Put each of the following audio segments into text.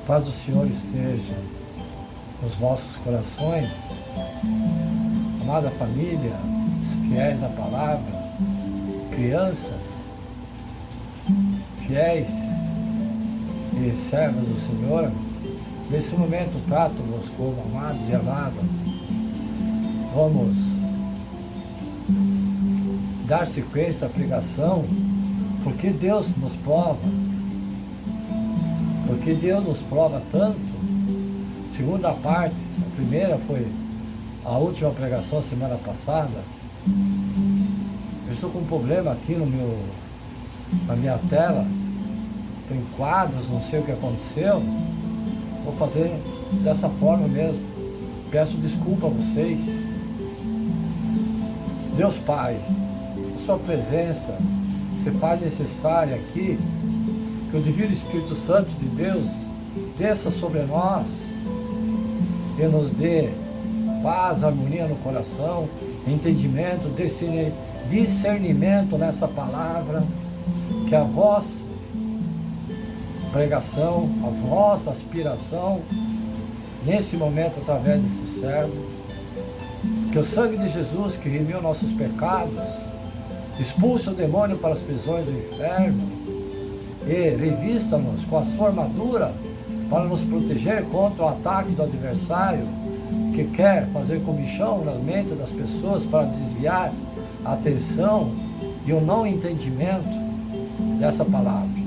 paz do Senhor esteja nos vossos corações, amada família, fiéis à palavra, crianças, fiéis e servos do Senhor. Nesse momento trato-vos como amados e amadas. Vamos dar sequência à pregação, porque Deus nos prova, porque Deus nos prova tanto. Segunda parte, a primeira foi a última pregação semana passada. Eu estou com um problema aqui na minha tela, tem quadros, não sei o que aconteceu. Vou fazer dessa forma mesmo. Peço desculpa a vocês. Deus Pai, a sua presença se faz necessária aqui, que o Divino Espírito Santo de Deus desça sobre nós e nos dê paz, harmonia no coração, entendimento, discernimento nessa palavra, que a vossa pregação, a vossa aspiração, nesse momento, através desse servo, que o sangue de Jesus, que remiu nossos pecados, expulse o demônio para as prisões do inferno e revista-nos com a sua armadura para nos proteger contra o ataque do adversário, que quer fazer comichão na mente das pessoas para desviar a atenção e o não entendimento dessa palavra.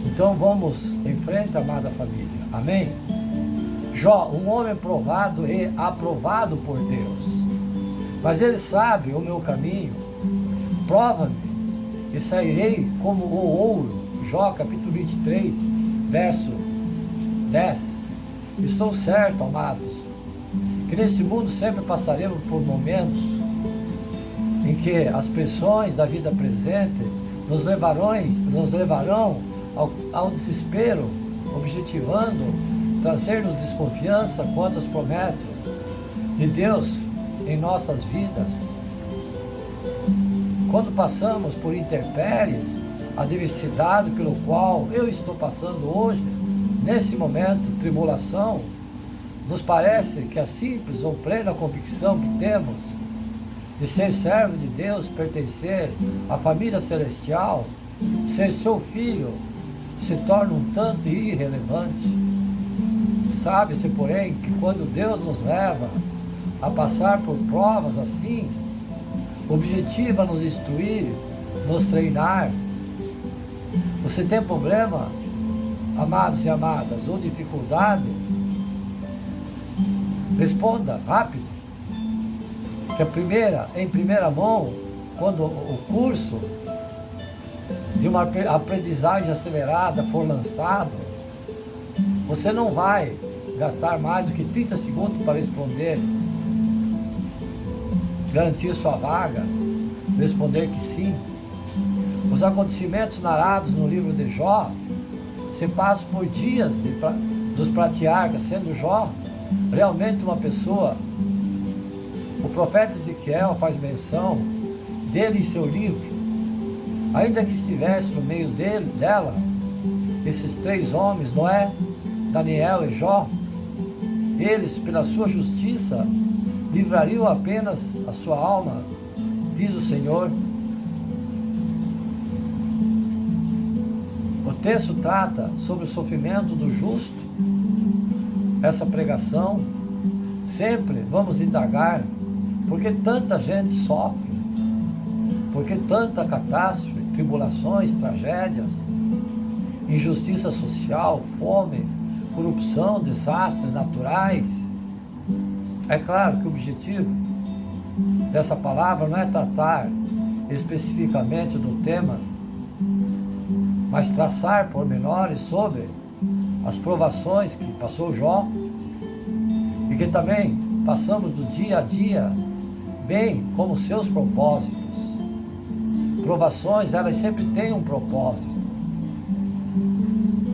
Então vamos em frente, amada família. Amém? Jó, um homem provado e aprovado por Deus, mas ele sabe o meu caminho. Prova-me e sairei como o ouro. Jó capítulo 23, verso 10. Estou certo, amados, que neste mundo sempre passaremos por momentos em que as pressões da vida presente nos levarão ao desespero, objetivando trazer-nos desconfiança quanto às promessas de Deus em nossas vidas. Quando passamos por intempéries, a diversidade pelo qual eu estou passando hoje, nesse momento, tribulação, nos parece que a simples ou plena convicção que temos de ser servo de Deus, pertencer à família celestial, ser seu filho, se torna um tanto irrelevante. Sabe-se, porém, que quando Deus nos leva a passar por provas assim, objetiva nos instruir, nos treinar. Você tem problema, amados e amadas, ou dificuldade? Responda rápido. Que em primeira mão, quando o curso de uma aprendizagem acelerada for lançado, você não vai gastar mais do que 30 segundos para responder, garantir sua vaga, responder que sim. Os acontecimentos narrados no livro de Jó se passam por dias dos patriarcas, sendo Jó realmente uma pessoa. O profeta Ezequiel faz menção dele em seu livro. Ainda que estivesse no meio dela, esses três homens, Noé, Daniel e Jó, eles, pela sua justiça, livrariam apenas a sua alma, diz o Senhor. O texto trata sobre o sofrimento do justo. Essa pregação, sempre vamos indagar, por que tanta gente sofre? Por que tanta catástrofe, tribulações, tragédias, injustiça social, fome, corrupção, desastres naturais? É claro que o objetivo dessa palavra não é tratar especificamente do tema, mas traçar pormenores sobre as provações que passou Jó e que também passamos do dia a dia, bem como seus propósitos. Provações, elas sempre têm um propósito.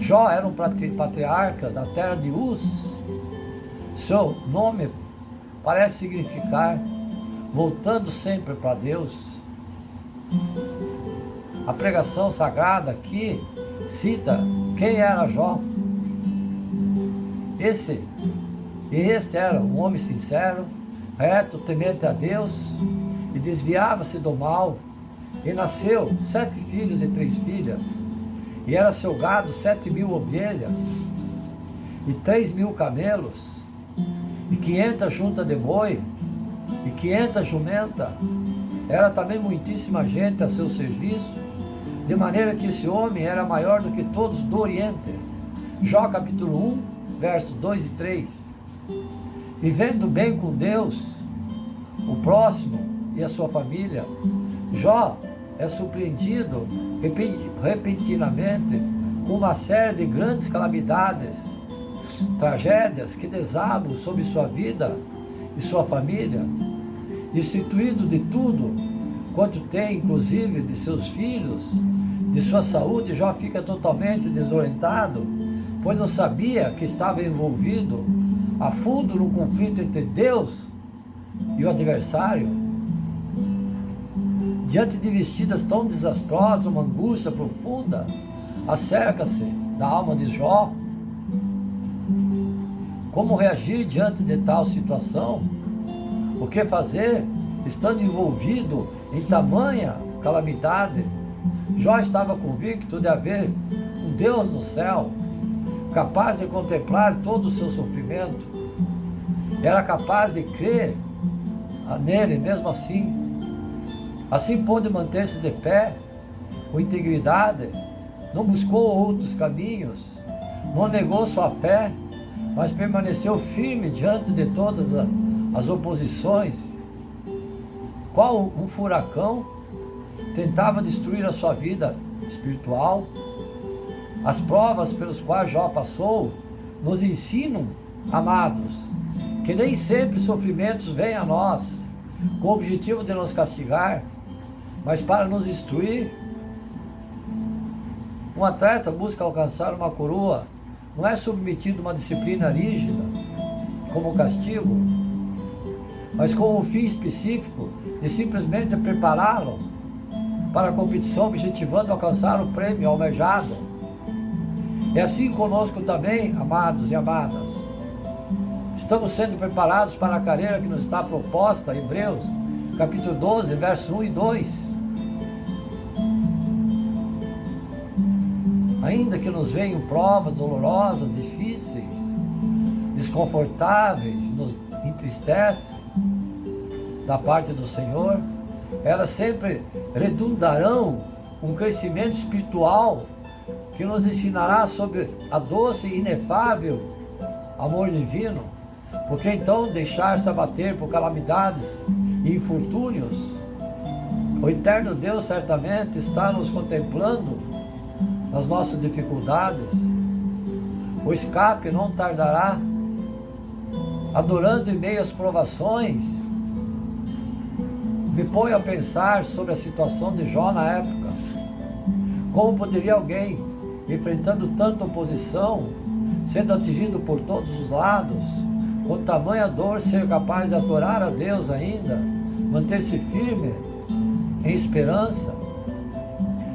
Jó era um patriarca da terra de Uz. Seu nome parece significar voltando sempre para Deus. A pregação sagrada aqui cita Quem era Jó? Este era um homem sincero, reto, temente a Deus, e desviava-se do mal, e nasceu 7 filhos e 3 filhas, e era seu gado 7.000 ovelhas, e 3.000 camelos, e 500 juntas de boi, e 500 jumentas. Era também muitíssima gente a seu serviço, de maneira que esse homem era maior do que todos do Oriente. Jó capítulo 1, versos 2 e 3. Vivendo bem com Deus, o próximo e a sua família, Jó é surpreendido repentinamente com uma série de grandes calamidades, tragédias que desabam sobre sua vida e sua família, destituído de tudo quanto tem, inclusive de seus filhos, de sua saúde. Jó fica totalmente desorientado, pois não sabia que estava envolvido a fundo num conflito entre Deus e o adversário. Diante de vestidas tão desastrosas, uma angústia profunda acerca-se da alma de Jó. Como reagir diante de tal situação? O que fazer, estando envolvido em tamanha calamidade? Jó estava convicto de haver um Deus no céu, capaz de contemplar todo o seu sofrimento. Era capaz de crer nele mesmo assim. Assim pôde manter-se de pé, com integridade, não buscou outros caminhos, não negou sua fé, mas permaneceu firme diante de todas as oposições. Qual um furacão tentava destruir a sua vida espiritual. As provas pelas quais Jó passou nos ensinam, amados, que nem sempre sofrimentos vêm a nós com o objetivo de nos castigar, mas para nos instruir. Um atleta busca alcançar uma coroa, não é submetido a uma disciplina rígida como castigo, mas com o fim específico de simplesmente prepará-lo para a competição, objetivando alcançar o prêmio almejado. É assim conosco também, amados e amadas. Estamos sendo preparados para a carreira que nos está proposta, Hebreus, capítulo 12, versos 1 e 2. Ainda que nos venham provas dolorosas, difíceis, desconfortáveis, nos entristecem da parte do Senhor, elas sempre redundarão um crescimento espiritual que nos ensinará sobre a doce e inefável amor divino, porque então deixar-se abater por calamidades e infortúnios, o eterno Deus certamente está nos contemplando nas nossas dificuldades. O escape não tardará. Adorando em meio às provações, me ponho a pensar sobre a situação de Jó na época. Como poderia alguém, enfrentando tanta oposição, sendo atingido por todos os lados, com tamanha dor, ser capaz de adorar a Deus ainda, manter-se firme em esperança?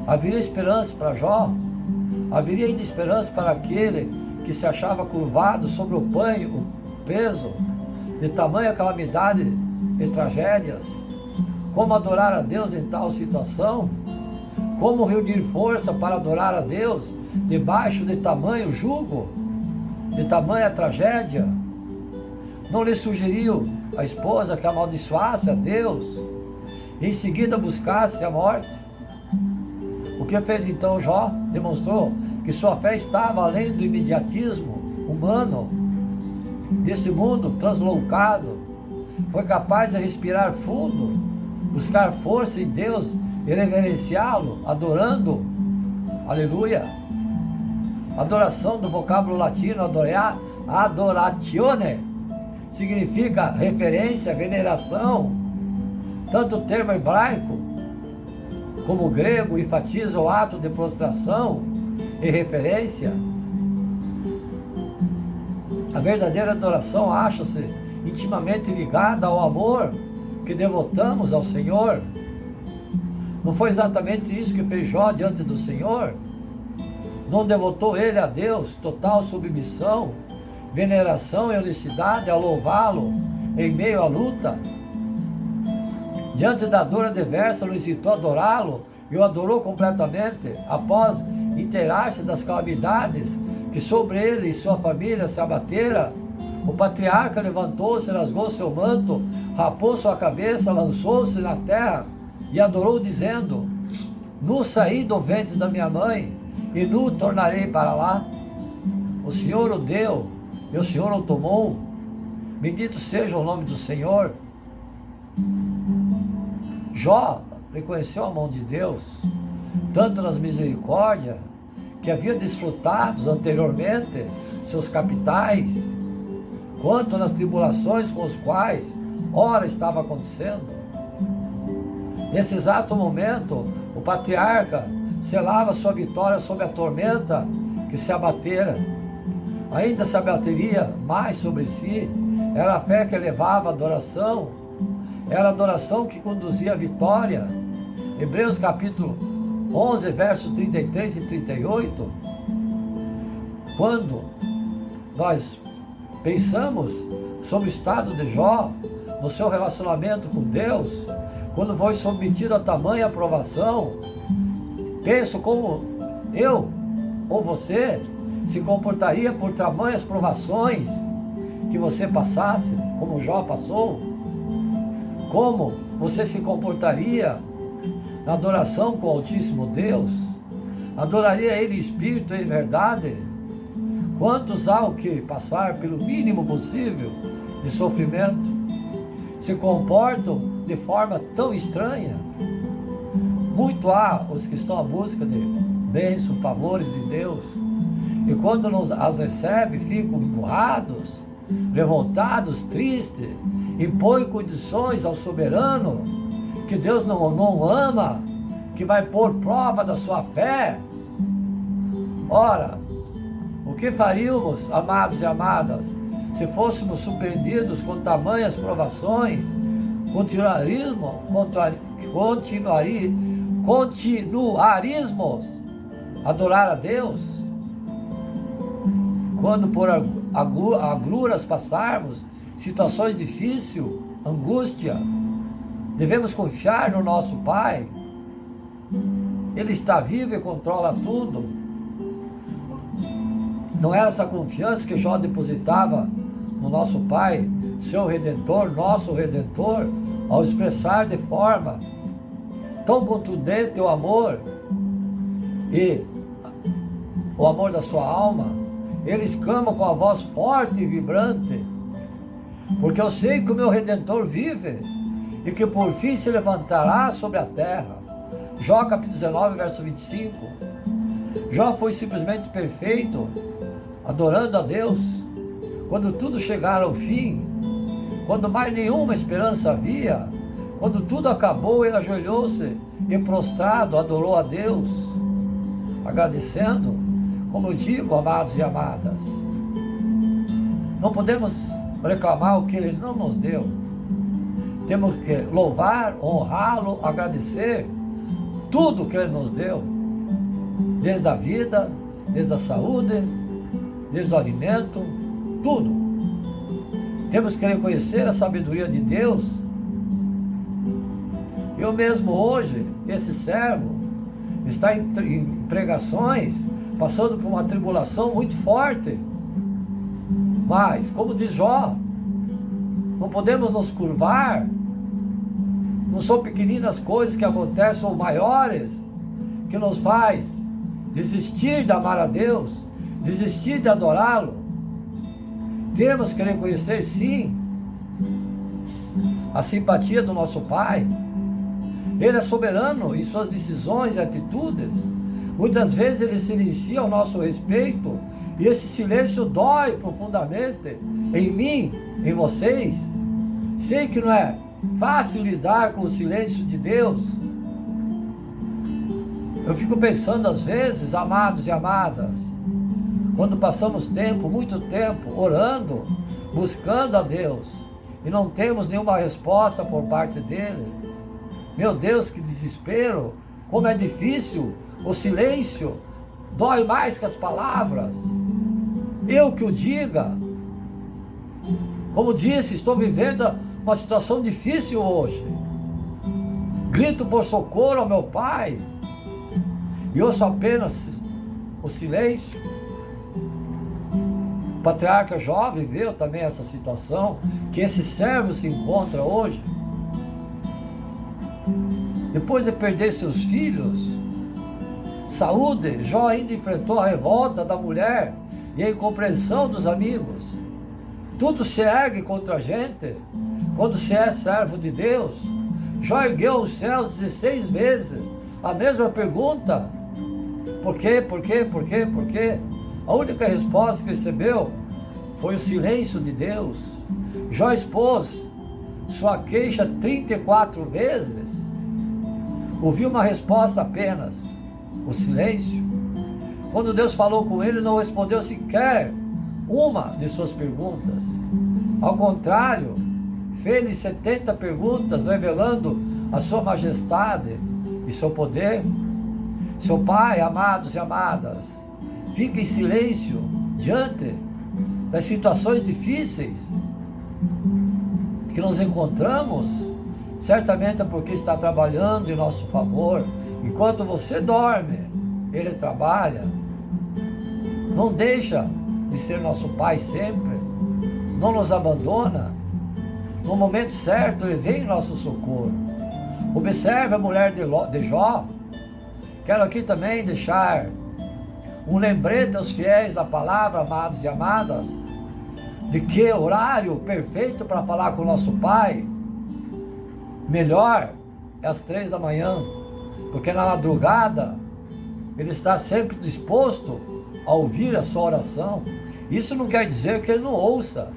Haveria esperança para Jó? Haveria ainda esperança para aquele que se achava curvado sobre o peso de tamanha calamidade e tragédias? Como adorar a Deus em tal situação? Como reunir força para adorar a Deus debaixo de tamanho jugo, de tamanha tragédia? Não lhe sugeriu a esposa que amaldiçoasse a Deus e em seguida buscasse a morte? O que fez então Jó? Demonstrou que sua fé estava além do imediatismo humano, desse mundo translocado. Foi capaz de respirar fundo, buscar força em Deus e reverenciá-lo, adorando. Aleluia! Adoração, do vocábulo latino adoratione, significa referência, veneração. Tanto o termo hebraico como o grego enfatiza o ato de prostração e referência. A verdadeira adoração acha-se intimamente ligada ao amor que devotamos ao Senhor. Não foi exatamente isso que fez Jó diante do Senhor? Não devotou ele a Deus total submissão, veneração e honestidade ao louvá-lo em meio à luta? Diante da dor adversa, não hesitou adorá-lo e o adorou completamente após inteirar-se das calamidades que sobre ele e sua família se abatera. O patriarca levantou-se, rasgou seu manto, rapou sua cabeça, lançou-se na terra e adorou, dizendo: nu saí do ventre da minha mãe e nu tornarei para lá. O Senhor o deu e o Senhor o tomou. Bendito seja o nome do Senhor. Jó reconheceu a mão de Deus, tanto nas misericórdias que havia desfrutado anteriormente seus capitais, quanto nas tribulações com os quais ora estava acontecendo. Nesse exato momento, o patriarca selava sua vitória sobre a tormenta que se abatera. Ainda se abateria mais sobre si. Era a fé que elevava a adoração. Era a adoração que conduzia à vitória. Hebreus capítulo 11, versos 33 e 38. Quando nós pensamos sobre o estado de Jó, no seu relacionamento com Deus, quando foi submetido a tamanha aprovação, penso como eu ou você se comportaria por tamanhas provações que você passasse, como Jó passou. Como você se comportaria na adoração com o Altíssimo Deus? Adoraria Ele em espírito e em verdade? Quantos há o que passar pelo mínimo possível de sofrimento se comportam de forma tão estranha? Muito há os que estão à busca de bênçãos, favores de Deus, e quando não as recebe, ficam emburrados, revoltados, tristes, impõem condições ao soberano que Deus não ama, que vai pôr prova da sua fé. Ora, o que faríamos, amados e amadas, se fôssemos surpreendidos com tamanhas provações? Continuaríamos a adorar a Deus? Quando por agruras passarmos, situações difíceis, angústia, devemos confiar no nosso Pai. Ele está vivo e controla tudo. Não era essa confiança que Jó depositava no nosso Pai, seu Redentor, nosso Redentor, ao expressar de forma tão contundente o amor e o amor da sua alma? Ele exclama com a voz forte e vibrante: porque eu sei que o meu Redentor vive e que por fim se levantará sobre a terra. Jó capítulo 19, verso 25. Jó foi simplesmente perfeito, adorando a Deus. Quando tudo chegar ao fim, quando mais nenhuma esperança havia, quando tudo acabou, ele ajoelhou-se e prostrado adorou a Deus, agradecendo. Como eu digo, amados e amadas, não podemos reclamar o que Ele não nos deu. Temos que louvar, honrá-lo, agradecer tudo que Ele nos deu, desde a vida, desde a saúde, desde o alimento, tudo. Temos que reconhecer a sabedoria de Deus. Eu mesmo hoje, esse servo, está em pregações, passando por uma tribulação muito forte. Mas, como diz Jó, não podemos nos curvar. Não são pequeninas coisas que acontecem ou maiores que nos faz desistir de amar a Deus, desistir de adorá-lo. Temos que reconhecer, sim, a simpatia do nosso Pai. Ele é soberano em suas decisões e atitudes. Muitas vezes Ele silencia ao nosso respeito, e esse silêncio dói profundamente em mim, em vocês. Sei que não é fácil lidar com o silêncio de Deus. Eu fico pensando às vezes, amados e amadas, quando passamos tempo, muito tempo, orando, buscando a Deus, e não temos nenhuma resposta por parte dEle. Meu Deus, que desespero! Como é difícil o silêncio dói mais que as palavras. Eu que o diga. Como disse, estou vivendo uma situação difícil hoje. Grito por socorro ao meu Pai e ouço apenas o silêncio. O patriarca Jó viveu também essa situação que esse servo se encontra hoje. Depois de perder seus filhos, saúde, Jó ainda enfrentou a revolta da mulher e a incompreensão dos amigos. Tudo se ergue contra a gente quando se é servo de Deus. Jó ergueu os céus 16 vezes. A mesma pergunta: por quê, por quê, por quê, por quê? A única resposta que recebeu foi o silêncio de Deus. Jó expôs sua queixa 34 vezes. Ouviu uma resposta apenas: o silêncio. Quando Deus falou com ele, não respondeu sequer uma de suas perguntas. Ao contrário, fez-lhe 70 perguntas, revelando a sua majestade e seu poder. Seu Pai, amados e amadas, fica em silêncio diante das situações difíceis que nos encontramos, certamente é porque está trabalhando em nosso favor. Enquanto você dorme, Ele trabalha. Não deixa de ser nosso Pai sempre, não nos abandona. No momento certo, Ele vem em nosso socorro. Observe a mulher de Jó. Quero aqui também deixar um lembrete aos fiéis da palavra, amados e amadas, de que horário perfeito para falar com o nosso Pai, melhor é às 3 da manhã, porque na madrugada Ele está sempre disposto a ouvir a sua oração. Isso não quer dizer que Ele não ouça.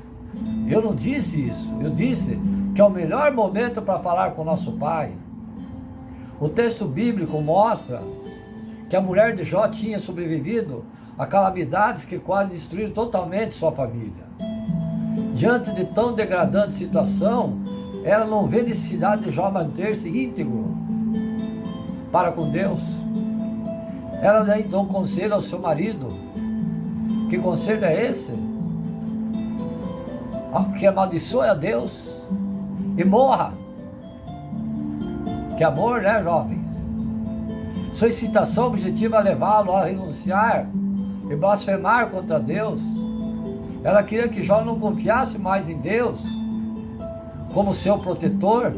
Eu não disse isso. Eu disse que é o melhor momento para falar com o nosso Pai. O texto bíblico mostra que a mulher de Jó tinha sobrevivido a calamidades que quase destruíram totalmente sua família. Diante de tão degradante situação, ela não vê necessidade de Jó manter-se íntegro para com Deus. Ela dá então conselho ao seu marido. Que conselho é esse? Que amaldiçoe a Deus e morra. Que amor, né, jovens? Sua incitação objetiva é levá-lo a renunciar e blasfemar contra Deus. Ela queria que Jó não confiasse mais em Deus como seu protetor,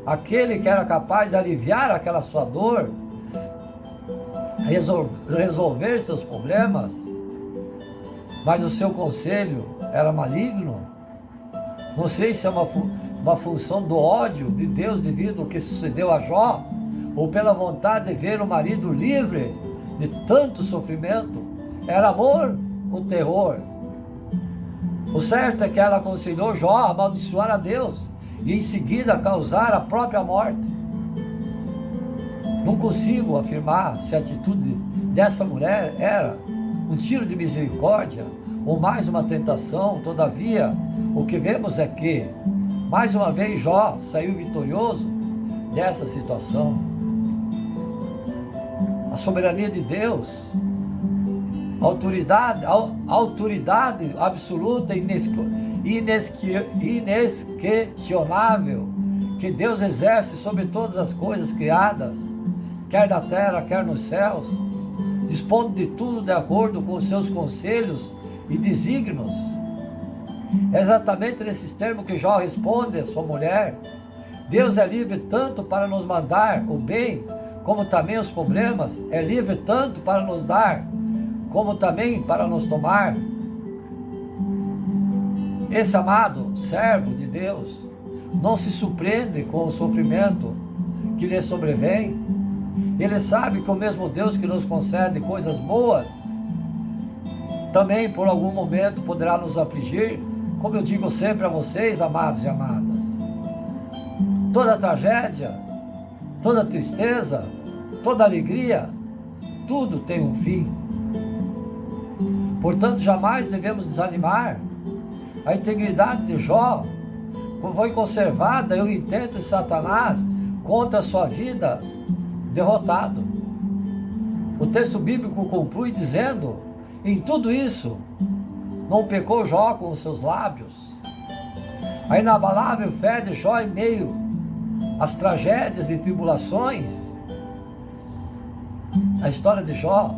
aquele que era capaz de aliviar aquela sua dor, resolver seus problemas. Mas o seu conselho era maligno. Não sei se é uma função do ódio de Deus devido ao que sucedeu a Jó, ou pela vontade de ver o marido livre de tanto sofrimento. Era amor ou terror? O certo é que ela aconselhou Jó a amaldiçoar a Deus e em seguida causar a própria morte. Não consigo afirmar se a atitude dessa mulher era um tiro de misericórdia ou mais uma tentação. Todavia, o que vemos é que, mais uma vez, Jó saiu vitorioso dessa situação. A soberania de Deus, a autoridade absoluta e inquestionável que Deus exerce sobre todas as coisas criadas, quer na terra, quer nos céus, dispondo de tudo de acordo com os seus conselhos e desígnios. É exatamente nesses termos que Jó responde a sua mulher. Deus é livre tanto para nos mandar o bem, como também os problemas. É livre tanto para nos dar, como também para nos tomar. Esse amado servo de Deus não se surpreende com o sofrimento que lhe sobrevém. Ele sabe que o mesmo Deus que nos concede coisas boas, também por algum momento poderá nos afligir, como eu digo sempre a vocês, amados e amadas. Toda tragédia, toda tristeza, toda alegria, tudo tem um fim. Portanto, jamais devemos desanimar. A integridade de Jó foi conservada e o intento de Satanás contra a sua vida derrotado. o texto bíblico conclui dizendo: em tudo isso, não pecou Jó com os seus lábios. A inabalável fé de Jó em meio às tragédias e tribulações. A história de Jó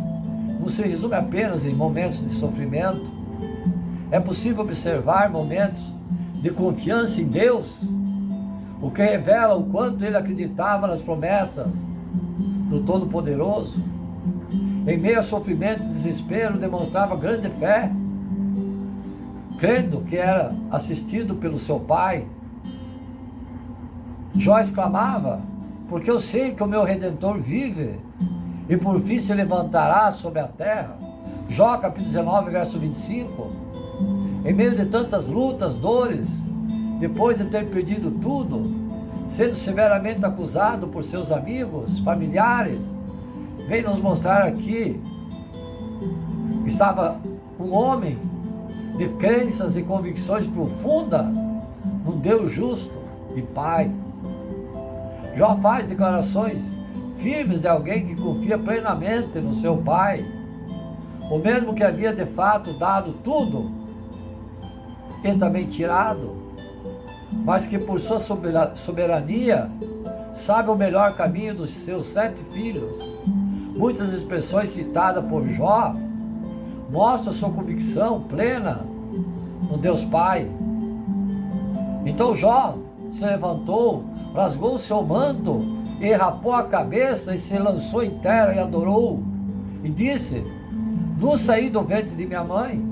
não se resume apenas em momentos de sofrimento. É possível observar momentos de confiança em Deus, o que revela o quanto ele acreditava nas promessas do Todo-Poderoso. Em meio a sofrimento e desespero, demonstrava grande fé, crendo que era assistido pelo seu pai. Jó exclamava: porque eu sei que o meu Redentor vive e por fim se levantará sobre a terra. Jó capítulo 19, verso 25. Em meio de tantas lutas, dores, depois de ter perdido tudo, sendo severamente acusado por seus amigos, familiares, vem nos mostrar aqui, estava um homem de crenças e convicções profundas num Deus justo e Pai. Jó faz declarações firmes de alguém que confia plenamente no seu Pai, o mesmo que havia de fato dado tudo e também tirado, mas que por sua soberania sabe o melhor caminho dos seus 7 filhos. Muitas expressões citadas por Jó mostram sua convicção plena no Deus Pai. Então Jó se levantou, rasgou seu manto e rapou a cabeça e se lançou em terra e adorou. E disse: não saí do ventre de minha mãe,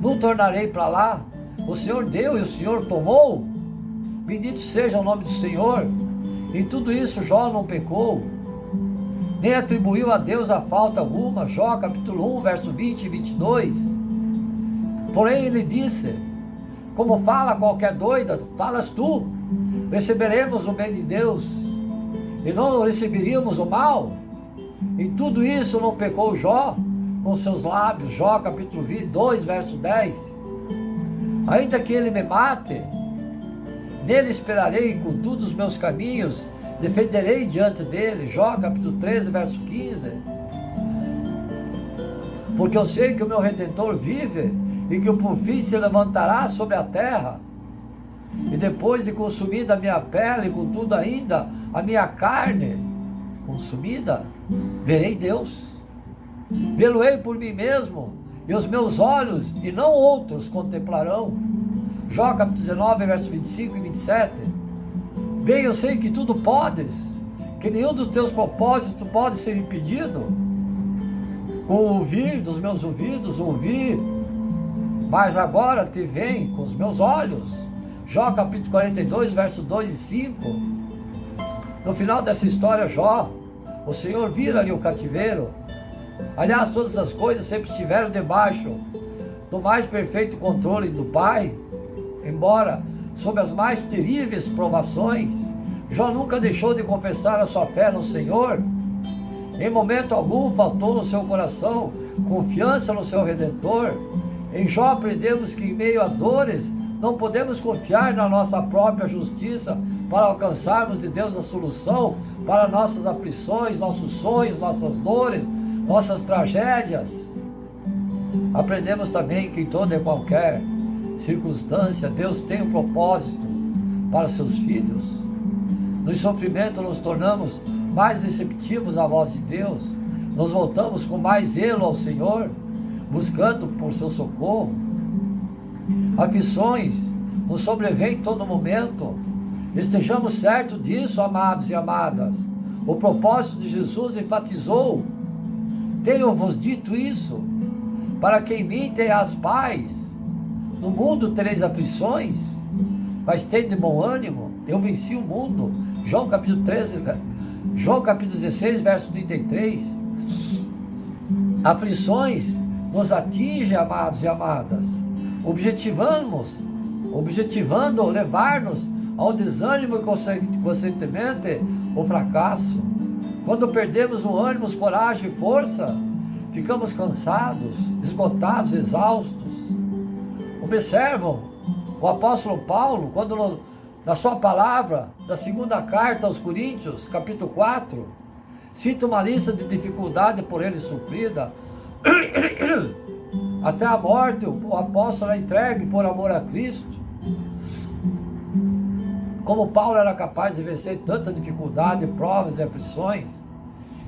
não tornarei para lá. O Senhor deu e o Senhor tomou. Bendito seja o nome do Senhor. Em tudo isso Jó não pecou, nem atribuiu a Deus a falta alguma. Jó capítulo 1, verso 20 e 22. Porém ele disse: como fala qualquer doida, falas tu. Receberemos o bem de Deus e não receberíamos o mal? Em tudo isso não pecou Jó com seus lábios. Jó capítulo 2, verso 10. Ainda que ele me mate, nele esperarei, com todos os meus caminhos defenderei diante dele. Jó capítulo 13, verso 15. Porque eu sei que o meu Redentor vive e que por fim se levantará sobre a terra. E depois de consumida a minha pele, contudo ainda a minha carne consumida, verei Deus. Vê-lo-ei por mim mesmo, e os meus olhos e não outros contemplarão. Jó capítulo 19, verso 25 e 27. Bem, eu sei que tudo podes, que nenhum dos teus propósitos pode ser impedido. Com o ouvir dos meus ouvidos, ouvi, mas agora te veem com os meus olhos. Jó capítulo 42, verso 2 e 5. No final dessa história, Jó, o Senhor vira ali o cativeiro. Aliás, todas as coisas sempre estiveram debaixo do mais perfeito controle do Pai. Embora sob as mais terríveis provações, Jó nunca deixou de confessar a sua fé no Senhor. Em momento algum faltou no seu coração confiança no seu Redentor. Em Jó aprendemos que em meio a dores não podemos confiar na nossa própria justiça para alcançarmos de Deus a solução para nossas aflições, nossos sonhos, nossas dores, nossas tragédias. Aprendemos também que em toda e qualquer circunstância Deus tem um propósito para seus filhos. No sofrimento nos tornamos mais receptivos à voz de Deus, nos voltamos com mais zelo ao Senhor, buscando por seu socorro. Aflições nos sobrevêm em todo momento. Estejamos certos disso, amados e amadas. O propósito de Jesus enfatizou: tenho-vos dito isso, para que em mim tenhas paz. No mundo tereis aflições, mas tende bom ânimo, eu venci o mundo. João capítulo 16, verso 33. Aflições nos atingem, amados e amadas, objetivando levar-nos ao desânimo e consequentemente o fracasso. Quando perdemos o ânimo, coragem e força, ficamos cansados, esgotados, exaustos. Observam o apóstolo Paulo, quando na sua palavra, da segunda carta aos Coríntios, capítulo 4, Cita uma lista de dificuldade por ele sofrida, até a morte o apóstolo é entregue por amor a Cristo. Como Paulo era capaz de vencer tanta dificuldade, provas e aflições,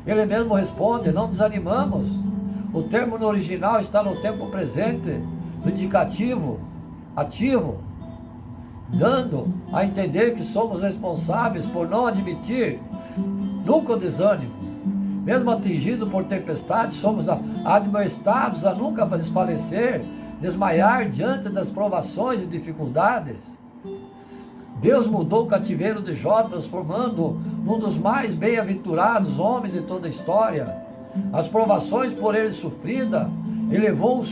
ele mesmo responde: não desanimamos. O termo no original está no tempo presente, no indicativo, ativo, dando a entender que somos responsáveis por não admitir nunca o desânimo. Mesmo atingidos por tempestades, somos admoestados a nunca desfalecer, desmaiar diante das provações e dificuldades. Deus mudou o cativeiro de Jó, transformando num dos mais bem-aventurados homens de toda a história. As provações por ele sofrida elevou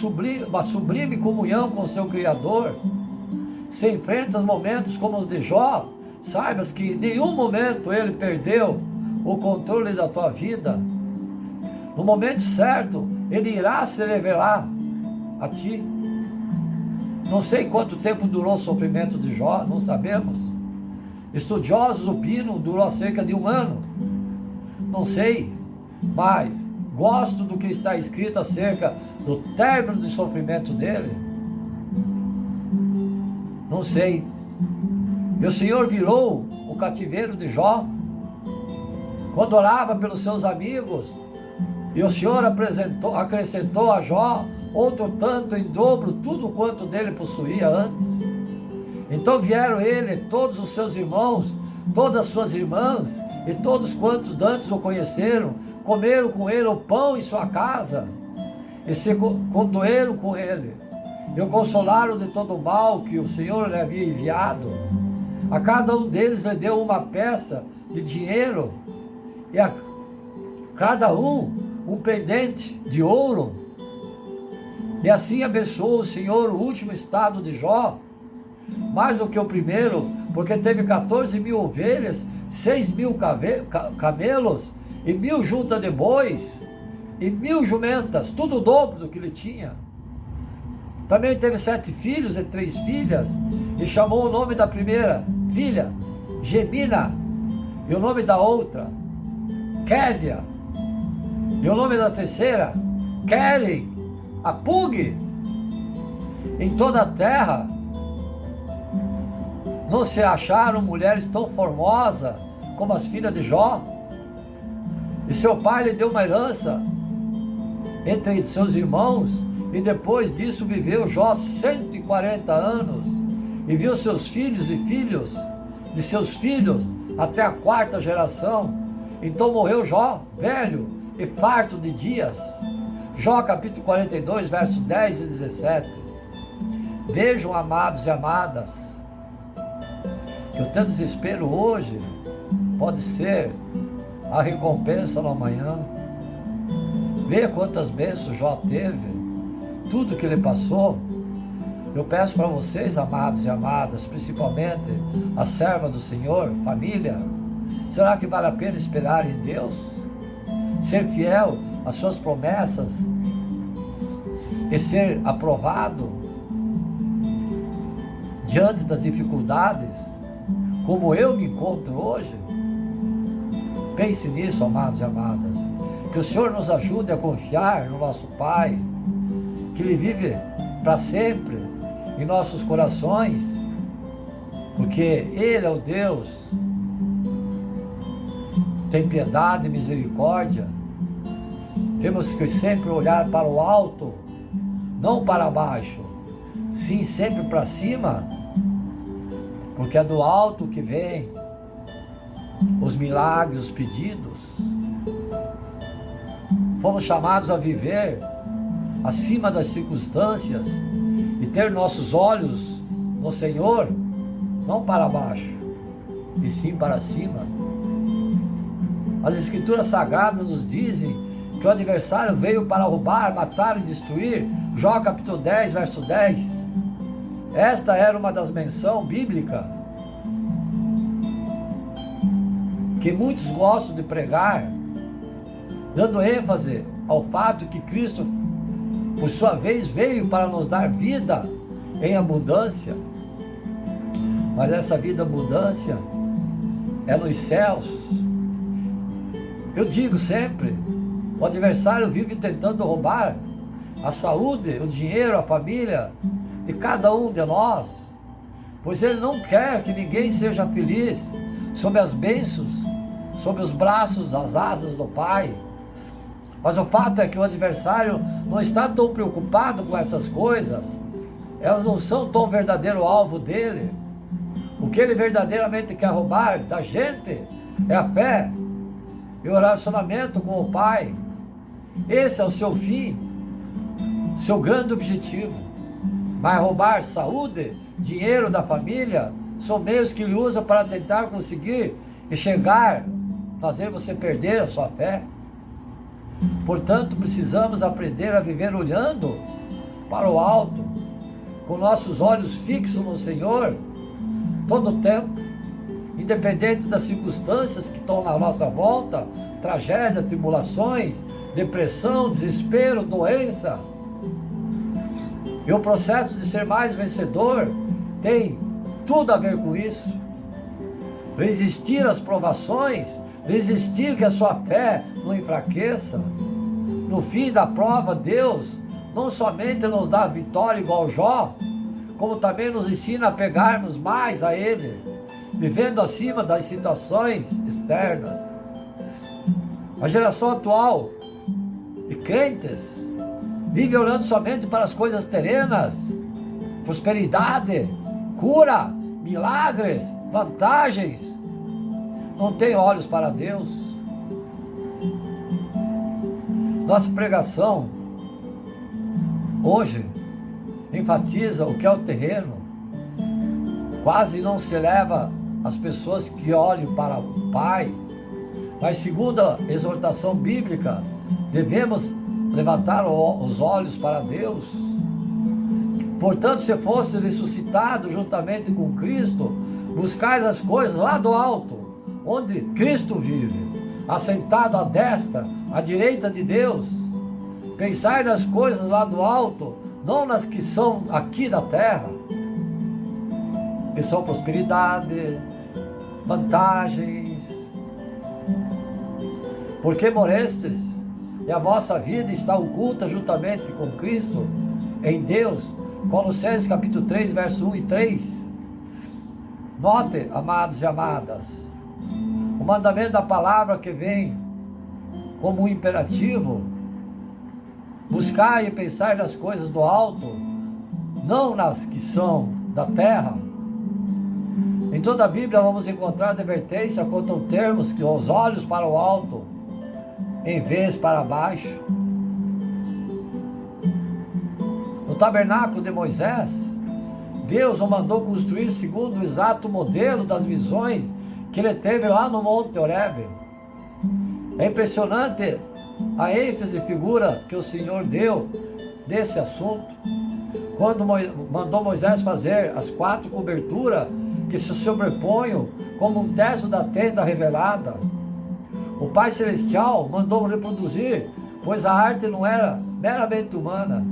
uma sublime comunhão com seu Criador. Se enfrentas momentos como os de Jó, saibas que em nenhum momento ele perdeu o controle da tua vida. No momento certo, ele irá se revelar a ti. Não sei quanto tempo durou o sofrimento de Jó, não sabemos. Estudiosos opinam, durou cerca de 1 ano. Não sei, mas gosto do que está escrito acerca do término do sofrimento dele. Não sei. E o Senhor virou o cativeiro de Jó, quando orava pelos seus amigos, e o Senhor acrescentou a Jó outro tanto em dobro, tudo quanto dele possuía antes. Então vieram ele, todos os seus irmãos, todas as suas irmãs, e todos quantos antes o conheceram, comeram com ele o pão em sua casa, e se condoeram com ele, e o consolaram de todo o mal que o Senhor lhe havia enviado. A cada um deles lhe deu uma peça de dinheiro, e a cada um pendente de ouro. E assim abençoou o Senhor o último estado de Jó, mais do que o primeiro, porque teve 14.000 ovelhas, 6.000 camelos, e 1.000 juntas de bois, e 1.000 jumentas, tudo o dobro do que ele tinha. Também teve 7 filhos e 3 filhas, e chamou o nome da primeira filha Gemina, e o nome da outra Késia, e o nome da terceira Keren, a Pug. Em toda a terra não se acharam mulheres tão formosas como as filhas de Jó. E seu pai lhe deu uma herança entre seus irmãos, e depois disso viveu Jó 140 anos, e viu seus filhos e filhos de seus filhos até a 4ª geração. Então morreu Jó, velho e farto de dias. Jó capítulo 42, versos 10 e 17. Vejam, amados e amadas, que o teu desespero hoje pode ser a recompensa no amanhã. Veja quantas bênçãos Jó teve, tudo que ele passou. Eu peço para vocês, amados e amadas, principalmente a serva do Senhor, família, será que vale a pena esperar em Deus? Ser fiel às suas promessas e ser aprovado diante das dificuldades, como eu me encontro hoje? Pense nisso, amados e amadas. Que o Senhor nos ajude a confiar no nosso Pai, que Ele vive para sempre em nossos corações, porque Ele é o Deus, tem piedade e misericórdia. Temos que sempre olhar para o alto, não para baixo, sim sempre para cima, porque é do alto que vem os milagres, os pedidos. Fomos chamados a viver acima das circunstâncias e ter nossos olhos no Senhor, não para baixo, e sim para cima. As Escrituras Sagradas nos dizem que o adversário veio para roubar, matar e destruir. Jó capítulo 10, verso 10. Esta era uma das menções bíblicas que muitos gostam de pregar, dando ênfase ao fato que Cristo, por sua vez, veio para nos dar vida em abundância. Mas essa vida abundância é nos céus. Eu digo sempre, o adversário vive tentando roubar a saúde, o dinheiro, a família de cada um de nós, pois ele não quer que ninguém seja feliz sob as bênçãos, sob os braços, as asas do Pai. Mas o fato é que o adversário não está tão preocupado com essas coisas, elas não são tão verdadeiro alvo dele. O que ele verdadeiramente quer roubar da gente é a fé e o relacionamento com o Pai. Esse é o seu fim, seu grande objetivo. Mas roubar saúde, dinheiro da família, são meios que ele usa para tentar conseguir e chegar, fazer você perder a sua fé. Portanto, precisamos aprender a viver olhando para o alto, com nossos olhos fixos no Senhor, todo o tempo, independente das circunstâncias que estão na nossa volta, tragédia, tribulações, depressão, desespero, doença. E o processo de ser mais vencedor tem tudo a ver com isso. Resistir às provações, resistir que a sua fé não enfraqueça. No fim da prova, Deus não somente nos dá vitória igual Jó, como também nos ensina a pegarmos mais a Ele, vivendo acima das situações externas. A geração atual de crentes vive olhando somente para as coisas terrenas, prosperidade, cura, milagres, vantagens. Não tem olhos para Deus. Nossa pregação hoje enfatiza o que é o terreno. Quase não se leva as pessoas que olhem para o Pai, mas segundo a exortação bíblica, devemos levantar os olhos para Deus. Portanto, se fosse ressuscitado juntamente com Cristo, buscais as coisas lá do alto, onde Cristo vive, assentado à destra, à direita de Deus. Pensai nas coisas lá do alto, não nas que são aqui da terra, que são prosperidade, vantagens. Porque morestes, e a vossa vida está oculta juntamente com Cristo em Deus. Colossenses capítulo 3, verso 1 e 3. Note, amados e amadas, o mandamento da palavra que vem como um imperativo: buscar e pensar nas coisas do alto, não nas que são da terra. Em toda a Bíblia vamos encontrar advertência quanto ao termos que os olhos para o alto, em vez para baixo. No tabernáculo de Moisés, Deus o mandou construir segundo o exato modelo das visões que ele teve lá no Monte Horebe. É impressionante a ênfase e figura que o Senhor deu desse assunto, quando mandou Moisés fazer as 4 coberturas que se sobrepõem como um teto da tenda revelada. O Pai Celestial mandou reproduzir, pois a arte não era meramente humana.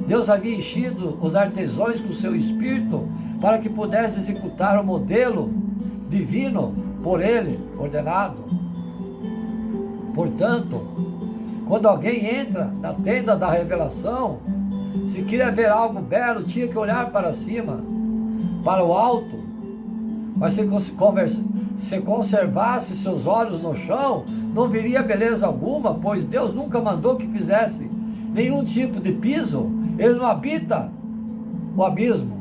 Deus havia enchido os artesãos com seu espírito para que pudesse executar o modelo divino por ele ordenado. Portanto, quando alguém entra na tenda da revelação, se queria ver algo belo, tinha que olhar para cima, para o alto. Mas se conservasse seus olhos no chão, não viria beleza alguma, pois Deus nunca mandou que fizesse nenhum tipo de piso. Ele não habita o abismo,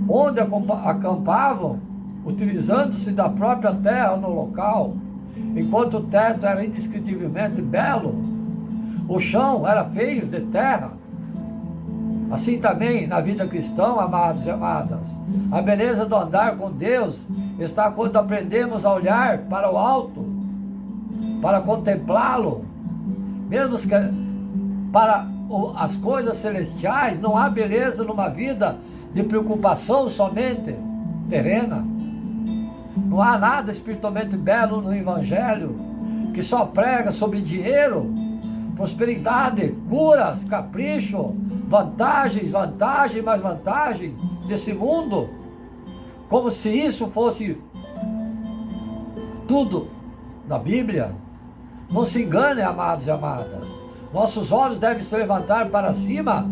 onde acampavam, utilizando-se da própria terra no local. Enquanto o teto era indescritivelmente belo, o chão era feio de terra. Assim também na vida cristã, amados e amadas, a beleza do andar com Deus está quando aprendemos a olhar para o alto, para contemplá-lo. Mesmo que para as coisas celestiais, não há beleza numa vida de preocupação somente terrena. Não há nada espiritualmente belo no Evangelho, que só prega sobre dinheiro, prosperidade, curas, capricho, vantagens, mais vantagem desse mundo, como se isso fosse tudo da Bíblia. Não se engane, amados e amadas. Nossos olhos devem se levantar para cima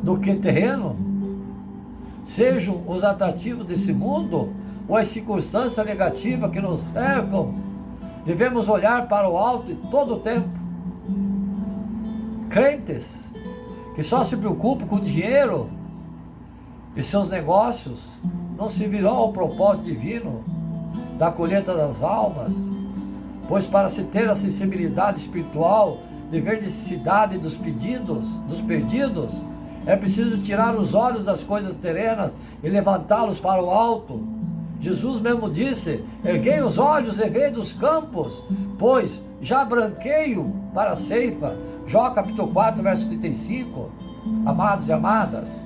do que terreno. Sejam os atrativos desse mundo ou as circunstâncias negativas que nos cercam, devemos olhar para o alto todo o tempo. Crentes que só se preocupam com dinheiro e seus negócios não servirão ao propósito divino da colheita das almas, pois para se ter a sensibilidade espiritual de ver necessidade dos perdidos, é preciso tirar os olhos das coisas terrenas e levantá-los para o alto. Jesus mesmo disse: erguei os olhos e vei dos campos, pois já branqueio para a ceifa. Jó capítulo 4, verso 35. Amados e amadas,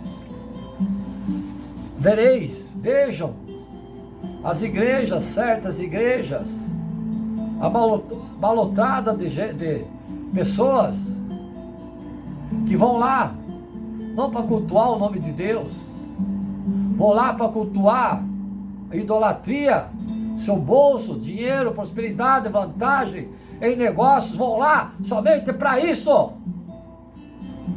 vejam as igrejas, certas igrejas, abalotrada de pessoas que vão lá não para cultuar o nome de Deus, vão lá para cultuar a idolatria, seu bolso, dinheiro, prosperidade, vantagem em negócios, vão lá somente para isso,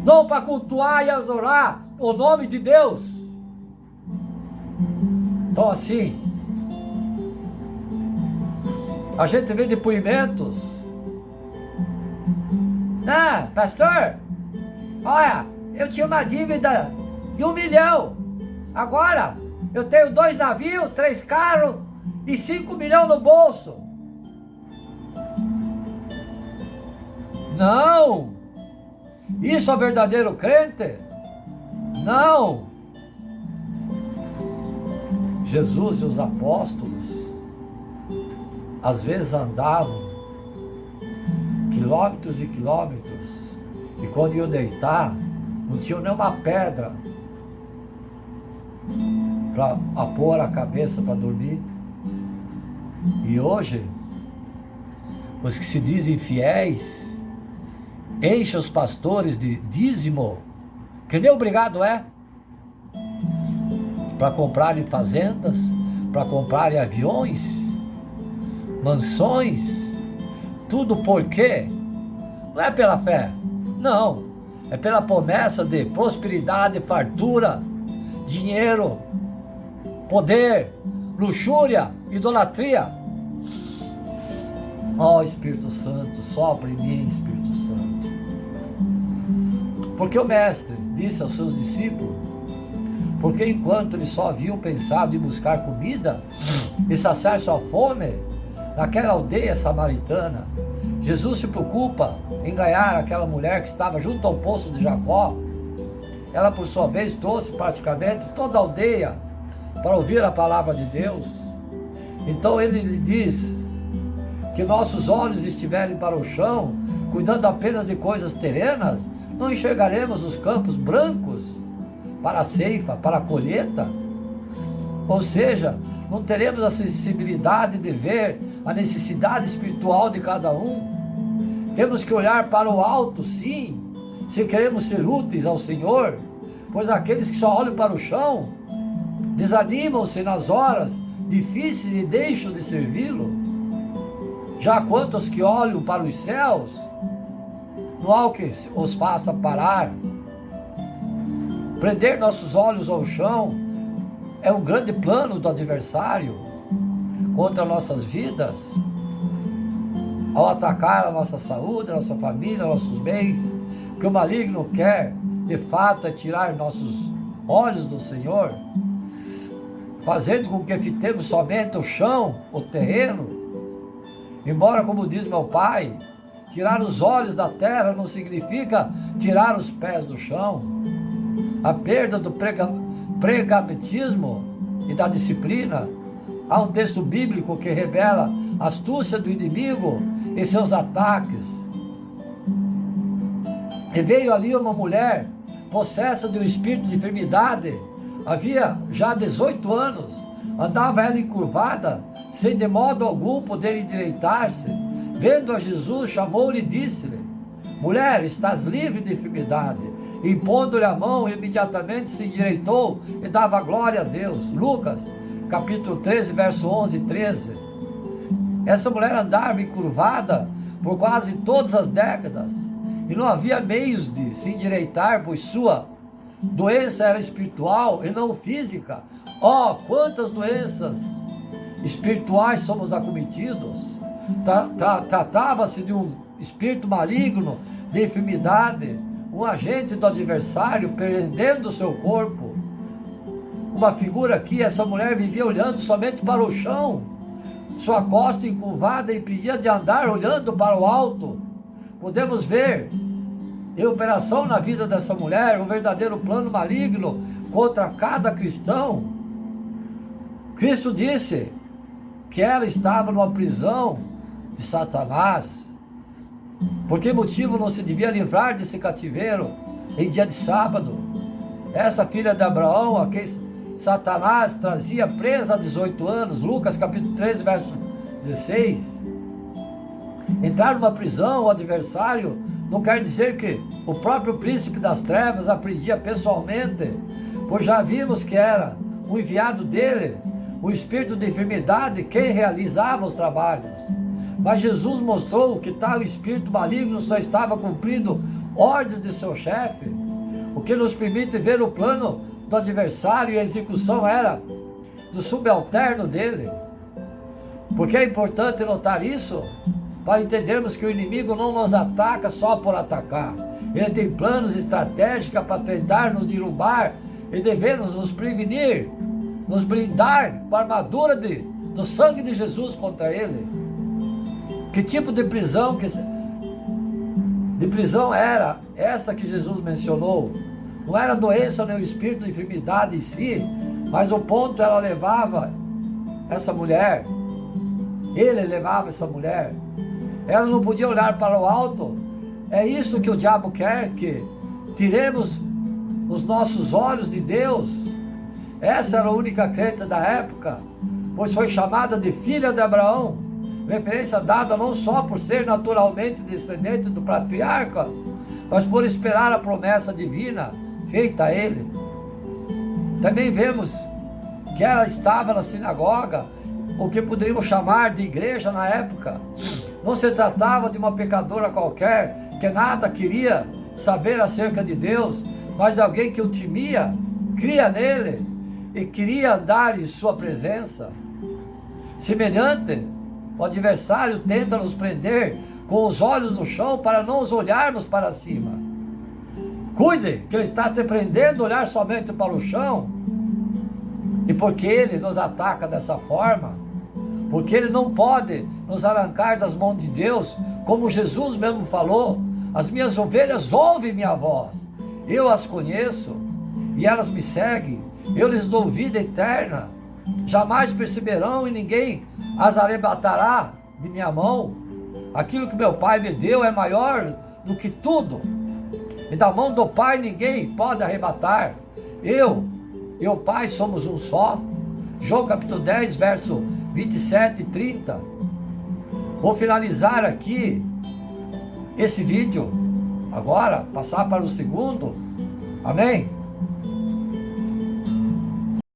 não para cultuar e adorar o nome de Deus. Então assim, a gente vê depoimentos. Pastor, olha, eu tinha uma dívida de 1 milhão, agora eu tenho 2 navios, 3 carros e 5 milhões no bolso. Não! Isso é verdadeiro crente? Não! Jesus e os apóstolos às vezes andavam quilômetros e quilômetros, e quando iam deitar não tinham nenhuma pedra para pôr a cabeça para dormir. E hoje os que se dizem fiéis enchem os pastores de dízimo, que nem obrigado é, para comprarem fazendas, para comprarem aviões, mansões, tudo por quê? Não é pela fé, não, é pela promessa de prosperidade, fartura, dinheiro, poder, luxúria, idolatria. Ó Espírito Santo, sopra em mim, Espírito Santo. Porque o Mestre disse aos seus discípulos, porque enquanto eles só haviam pensado em buscar comida e saciar sua fome naquela aldeia samaritana, Jesus se preocupa em ganhar aquela mulher que estava junto ao poço de Jacó. Ela, por sua vez, trouxe praticamente toda a aldeia para ouvir a palavra de Deus. Então ele lhes diz que nossos olhos estiverem para o chão, cuidando apenas de coisas terrenas, não enxergaremos os campos brancos para a ceifa, para a colheita. Ou seja, não teremos a sensibilidade de ver a necessidade espiritual de cada um. Temos que olhar para o alto, sim, se queremos ser úteis ao Senhor, pois aqueles que só olham para o chão desanimam-se nas horas difíceis e deixam de servi-lo. Já quanto aos que olham para os céus, não há o que os faça parar. Prender nossos olhos ao chão é um grande plano do adversário contra nossas vidas, ao atacar a nossa saúde, a nossa família, nossos bens. O que o maligno quer, de fato, é tirar nossos olhos do Senhor, fazendo com que fitemos somente o chão, o terreno. Embora, como diz meu pai, tirar os olhos da terra não significa tirar os pés do chão. A perda do pregametismo e da disciplina. Há um texto bíblico que revela a astúcia do inimigo e seus ataques. E veio ali uma mulher possessa de um espírito de enfermidade. Havia já 18 anos. Andava ela encurvada, sem de modo algum poder endireitar-se. Vendo a Jesus, chamou-lhe e disse-lhe: mulher, estás livre de enfermidade. Impondo-lhe a mão, imediatamente se endireitou e dava glória a Deus. Lucas, capítulo 13, verso 11 e 13. Essa mulher andava encurvada por quase todas as décadas e não havia meios de se endireitar, pois sua doença era espiritual e não física. Oh, quantas doenças espirituais somos acometidos! Tratava-se de um espírito maligno, de enfermidade, um agente do adversário prendendo o seu corpo. Uma figura aqui, essa mulher vivia olhando somente para o chão, sua costa encurvada impedia de andar olhando para o alto. Podemos ver em operação na vida dessa mulher um verdadeiro plano maligno contra cada cristão. Cristo disse que ela estava numa prisão de Satanás. Por que motivo não se devia livrar desse cativeiro em dia de sábado? Essa filha de Abraão, a quem Satanás trazia presa há 18 anos, Lucas capítulo 13, verso 16. Entrar numa prisão, o adversário, não quer dizer que o próprio príncipe das trevas a prendia pessoalmente, pois já vimos que era o enviado dele, o espírito de enfermidade, quem realizava os trabalhos. Mas Jesus mostrou que tal espírito maligno só estava cumprindo ordens de seu chefe, o que nos permite ver o plano do adversário e a execução era do subalterno dele. Porque é importante notar isso, para entendermos que o inimigo não nos ataca só por atacar. Ele tem planos estratégicos para tentar nos derrubar e devemos nos prevenir, nos blindar com a armadura do sangue de Jesus contra ele. Que tipo de prisão era essa que Jesus mencionou? Não era doença nem o espírito de enfermidade em si, mas o ponto ela levava essa mulher. Ele levava essa mulher. Ela não podia olhar para o alto. É isso que o diabo quer, que tiremos os nossos olhos de Deus. Essa era a única crente da época, pois foi chamada de filha de Abraão, referência dada não só por ser naturalmente descendente do patriarca, mas por esperar a promessa divina feita a ele. Também vemos que ela estava na sinagoga, o que poderíamos chamar de igreja na época. Não se tratava de uma pecadora qualquer, que nada queria saber acerca de Deus, mas de alguém que o temia, cria nele e queria andar em sua presença. Semelhante, o adversário tenta nos prender com os olhos no chão para não os olharmos para cima. Cuide, que ele está te prendendo a olhar somente para o chão. E porque ele nos ataca dessa forma, porque ele não pode nos arrancar das mãos de Deus, como Jesus mesmo falou: as minhas ovelhas ouvem minha voz, eu as conheço e elas me seguem, eu lhes dou vida eterna, jamais perceberão e ninguém as arrebatará de minha mão. Aquilo que meu Pai me deu é maior do que tudo, e da mão do Pai ninguém pode arrebatar. Eu e o Pai somos um só. João capítulo 10, verso 27 e 30. Vou finalizar aqui esse vídeo agora, passar para o segundo. Amém?